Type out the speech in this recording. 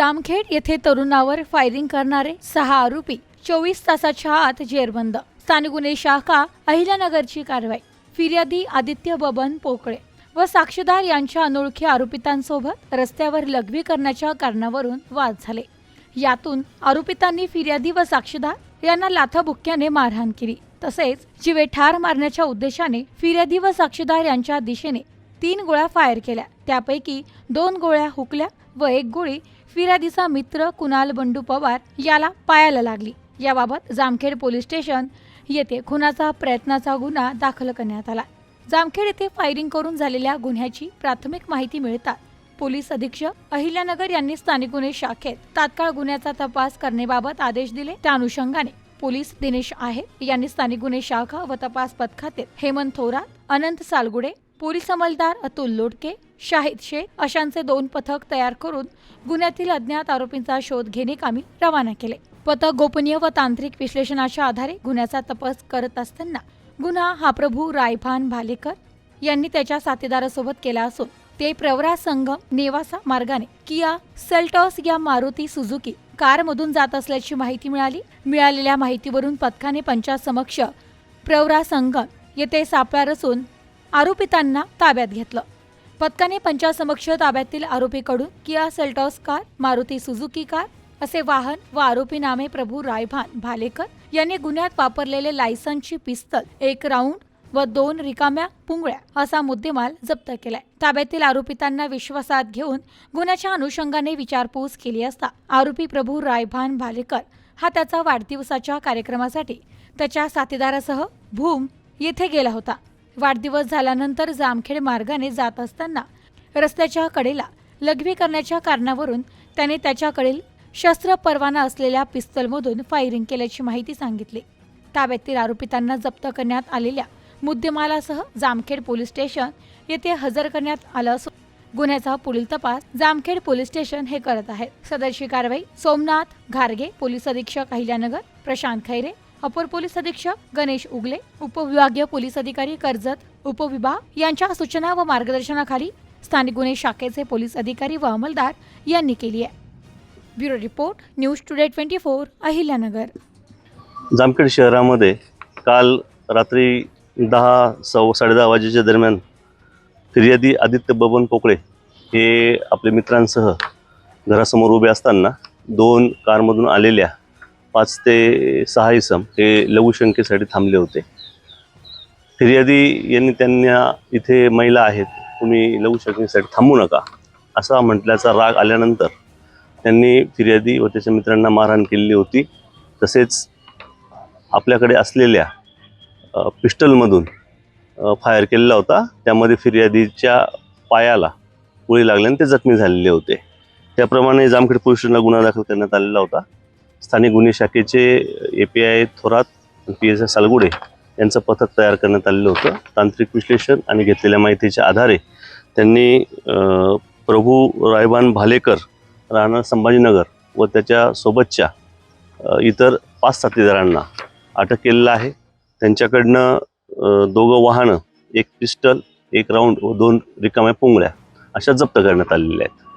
जामखेड येथे तरुणावर फायरिंग करणारे 6 आरोपी 24 तासाच्या आत जेरबंद। स्थानिक गुन्हे शाखा अहिल्यानगरची कारवाई। फिर्यादी आदित्य बबन पोकळे व साक्षीदार यांच्या अनोळखी आरोपितांसोबत रस्त्यावर लघवी करण्याच्या कारणावरून वाद झाले। यातून आरोपितांनी फिर्यादी व साक्षीदार यांना लाथाबुक्क्याने मारहाण केली। तसेच जीवे ठार मारण्याच्या उद्देशाने फिर्यादी व साक्षीदार यांच्या दिशेने 3 गोळ्या फायर केल्या। त्यापैकी 2 गोळ्या हुकल्या व 1 गोळी फिर्यादीचा मित्र कुणाल बंडू पवार याला पायाला लागली। याबाबत जामखेड पोलीस स्टेशन येथे खुनाचा प्रयत्नाचा गुन्हा दाखल करण्यात आला। जामखेड येथे फायरिंग करून झालेल्या गुन्ह्याची प्राथमिक माहिती मिळताच पोलीस अधीक्षक अहिल्यानगर यांनी स्थानिक गुन्हे शाखेत तात्काळ गुन्ह्याचा तपास करण्याबाबत आदेश दिले। त्या अनुषंगाने पोलीस दिनेश आहेर यांनी स्थानिक गुन्हे शाखा व तपास पथकातील हेमंत थोरात, अनंत सालगुडे, पोलीस अंमलदार अतुल लोटके, शाहिद शेख अशांचे 2 पथक तयार करून गुन्ह्यातील अज्ञात आरोपींचा शोध घेणे कामी रवाना केले। पथक गोपनीय व तांत्रिक विश्लेषणाच्या आधारे गुन्ह्याचा तपास करत असताना गुन्हा हा प्रभू रायभान भालेकर यांनी त्याच्या साथीदारासोबत केला असून ते प्रवरा संगम नेवासा मार्गाने किया सेल्टॉस या मारुती सुझुकी कारमधून जात असल्याची माहिती मिळाली। मिळालेल्या माहितीवरून पथकाने पंचासमक्ष प्रवरा संगम येथे सापळा रचून आरोपितांना ताब्यात घेतलं। पथकाने पंचासमक्ष ताब्यातील आरोपीकडून Kia Seltos car, Maruti Suzuki car असे वाहन व आरोपी नामे प्रभू रायभान भालेकर यांनी गुन्ह्यात वापरलेले लायसन्सची पिस्तल, 1 राऊंड व 2 रिकाम्या पुंगळ्या असा मुद्देमाल जप्त केलाय। ताब्यातील आरोपितांना विश्वासात घेऊन गुन्ह्याच्या अनुषंगाने विचारपूस केली असता आरोपी प्रभू रायभान भालेकर हा त्याचा वाढदिवसाच्या कार्यक्रमासाठी त्याच्या साथीदारासह भूम येथे गेला होता। वाढदिवस झाल्यानंतर जामखेड मार्गाने जात असताना रस्त्याच्या कडेला लघवी करण्याच्या कारणावरून त्याने त्याच्याकडील शस्त्र परवाना असलेल्या पिस्तलमधून फायरिंग केल्याची माहिती सांगितली। ताब्यातील आरोपितांना जप्त करण्यात आलेल्या मुद्देमालासह जामखेड पोलीस स्टेशन येथे हजर करण्यात आलं असून गुन्ह्याचा पुढील तपास जामखेड पोलीस स्टेशन हे करत आहे। सदरची कारवाई सोमनाथ घारगे, पोलीस अधीक्षक अहिल्यानगर, प्रशांत खैरे, अपर पोलीस अधीक्षक गणेश उगले, उपविभागीय पोलीस अधिकारी कर्जत उपविभाग यांच्या सूचना व मार्गदर्शनाखाली स्थानिक गुन्हे शाखेचे पोलीस अधिकारी व अंमलदार यांनी केली आहे। Bureau report, news today 24 Ahilyanagar. Jamkhed शहरामध्ये काल रात्री 10-10:30 वाजेच्या दरम्यान फिर्यादी आदित्य बबन पोकळे हे आपल्या मित्रांसह घरासमोर उभे असताना 2 कारमधून आलेल्या 5 ते 6 इसम हे लघुशंकेसाठी थांबले होते। फिर्यादी यांनी त्यांना इथे महिला आहेत, तुम्ही लघुशंकेसाठी थांबू नका असा म्हटल्याचा राग आल्यानंतर त्यांनी फिर्यादी व त्याच्या मित्रांना मारहाण केलेली होती। तसेच आपल्याकडे असलेल्या पिस्टलमधून फायर केलेला होता। त्यामध्ये फिर्यादीच्या पायाला गोळी लागल्याने ते जखमी झालेले होते। त्याप्रमाणे जामखेड पोलीस स्टेशनला गुन्हा दाखल करण्यात आलेला होता। स्थानिक गुन्हे शाखेचे API थोरात आणि PSI सालगुडे यांचं पथक तयार करण्यात आलेलं होतं। तांत्रिक विश्लेषण आणि घेतलेल्या माहितीच्या आधारे त्यांनी प्रभू रायभान भालेकर राहणार संभाजीनगर व त्याच्या सोबतच्या इतर 5 साथीदारांना अटक केलेलं आहे। त्यांच्याकडनं 2 वाहनं, 1 पिस्टल, 1 राऊंड व 2 रिकाम्या पुंगळ्या अशा जप्त करण्यात आलेल्या आहेत।